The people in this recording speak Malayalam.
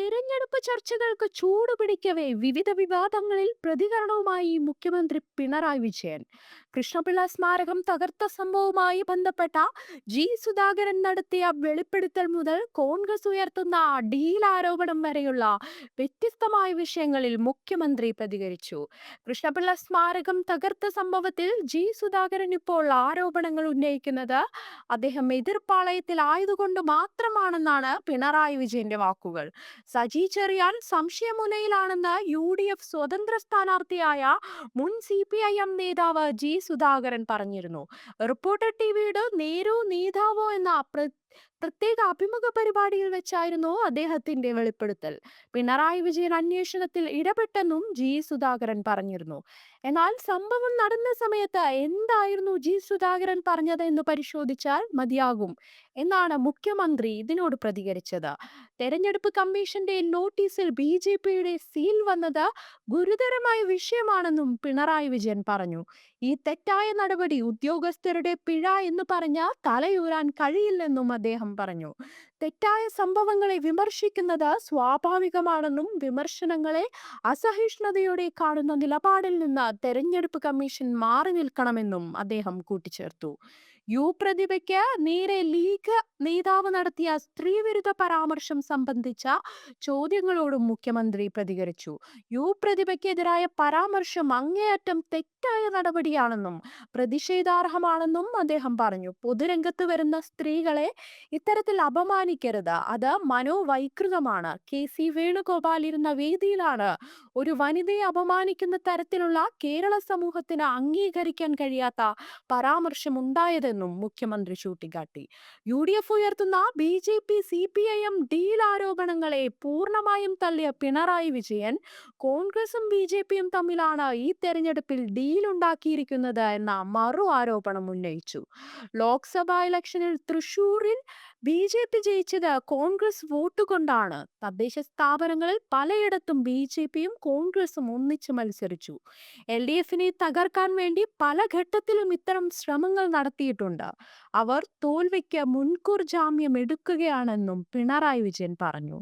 തെരഞ്ഞെടുപ്പ് ചർച്ചകൾക്ക് ചൂടുപിടിക്കവേ വിവിധ വിവാദങ്ങളിൽ പ്രതികരണവുമായി മുഖ്യമന്ത്രി പിണറായി വിജയൻ. കൃഷ്ണപിള്ള സ്മാരകം തകർത്ത സംഭവവുമായി ബന്ധപ്പെട്ട സുധാകരൻ നടത്തിയ വെളിപ്പെടുത്തൽ മുതൽ കോൺഗ്രസ് ഉയർത്തുന്ന ഡീൽ ആരോപണം വരെയുള്ള വ്യത്യസ്തമായ വിഷയങ്ങളിൽ മുഖ്യമന്ത്രി പ്രതികരിച്ചു. കൃഷ്ണപിള്ള സ്മാരകം തകർത്ത സംഭവത്തിൽ സുധാകരൻ ഇപ്പോൾ ആരോപണങ്ങൾ ഉന്നയിക്കുന്നത് അദ്ദേഹം എതിർപ്പാളയത്തിൽ ആയതുകൊണ്ട് മാത്രമാണെന്നാണ് പിണറായി വിജയന്റെ വാക്കുകൾ. സജി ചെറിയാൻ സംശയമുനയിലാണെന്ന് UDF സ്വതന്ത്ര സ്ഥാനാർത്ഥിയായ മുൻ CPIM നേതാവ് സുധാകരൻ പറഞ്ഞിരുന്നു. റിപ്പോർട്ടർ ടിവിയുടെ നേരോ നേതാവോ എന്ന പ്രത്യേക അഭിമുഖ പരിപാടിയിൽ വെച്ചായിരുന്നു അദ്ദേഹത്തിന്റെ വെളിപ്പെടുത്തൽ. പിണറായി വിജയൻ അന്വേഷണത്തിൽ ഇടപെട്ടെന്നും സുധാകരൻ പറഞ്ഞിരുന്നു. എന്നാൽ സംഭവം നടന്ന സമയത്ത് എന്തായിരുന്നു സുധാകരൻ പറഞ്ഞത് എന്ന് പരിശോധിച്ചാൽ മതിയാകും എന്നാണ് മുഖ്യമന്ത്രി ഇതിനോട് പ്രതികരിച്ചത്. തെരഞ്ഞെടുപ്പ് കമ്മീഷന്റെ നോട്ടീസിൽ BJPയുടെ സീൽ വന്നത് ഗുരുതരമായ വിഷയമാണെന്നും പിണറായി വിജയൻ പറഞ്ഞു. ഈ തെറ്റായ നടപടി ഉദ്യോഗസ്ഥരുടെ പിഴ എന്ന് പറഞ്ഞ് തലയൂരാൻ കഴിയില്ലെന്നും അദ്ദേഹം പറഞ്ഞു. തെറ്റായ സംഭവങ്ങളെ വിമർശിക്കുന്നത് സ്വാഭാവികമാണെന്നും വിമർശനങ്ങളെ അസഹിഷ്ണുതയോടെ കാണുന്ന നിലപാടിൽ നിന്ന് തെരഞ്ഞെടുപ്പ് കമ്മീഷൻ മാറി നിൽക്കണമെന്നും അദ്ദേഹം കൂട്ടിച്ചേർത്തു. പ്രതിഭയ്ക്ക് നേരെ ലീഗ് നേതാവ് നടത്തിയ സ്ത്രീവിരുദ്ധ പരാമർശം സംബന്ധിച്ച ചോദ്യങ്ങളോടും മുഖ്യമന്ത്രി പ്രതികരിച്ചു. പ്രതിഭയ്ക്കെതിരായ പരാമർശം അങ്ങേയറ്റം തെറ്റായ നടപടിയാണെന്നും പ്രതിഷേധാർഹമാണെന്നും അദ്ദേഹം പറഞ്ഞു. പൊതുരംഗത്ത് വരുന്ന സ്ത്രീകളെ ഇത്തരത്തിൽ അപമാനിക്കരുത്, അത് മനോവൈകൃതമാണ്. KC വേണുഗോപാൽ ഇരുന്ന വേദിയിലാണ് ഒരു വനിതയെ അപമാനിക്കുന്ന തരത്തിലുള്ള കേരള സമൂഹത്തിന് അംഗീകരിക്കാൻ കഴിയാത്ത പരാമർശം ഉണ്ടായതെന്നും മുഖ്യമന്ത്രി ചൂണ്ടിക്കാട്ടി. UDF ഉയർത്തുന്ന BJP CPIM ഡീൽ ആരോപണങ്ങളെ പൂർണ്ണമായും തള്ളിയ പിണറായി വിജയൻ കോൺഗ്രസും BJPയും തമ്മിലാണ് ഈ തെരഞ്ഞെടുപ്പിൽ ഡീൽ ഉണ്ടാക്കിയിരിക്കുന്നത് എന്ന മറു ആരോപണം ഉന്നയിച്ചു. ലോക്സഭാ ഇലക്ഷനിൽ തൃശൂരിൽ BJP ജയിച്ചത് കോൺഗ്രസ് വോട്ട് കൊണ്ടാണ്. തദ്ദേശ സ്ഥാപനങ്ങളിൽ പലയിടത്തും BJPയും കോൺഗ്രസും ഒന്നിച്ച് മത്സരിച്ചു. LDFനെ തകർക്കാൻ വേണ്ടി പല ഘട്ടത്തിലും ഇത്തരം ശ്രമങ്ങൾ നടത്തിയിട്ടുണ്ട്. അവർ തോൽവിക്ക് മുൻകൂർ ജാമ്യം എടുക്കുകയാണെന്നും പിണറായി വിജയൻ പറഞ്ഞു.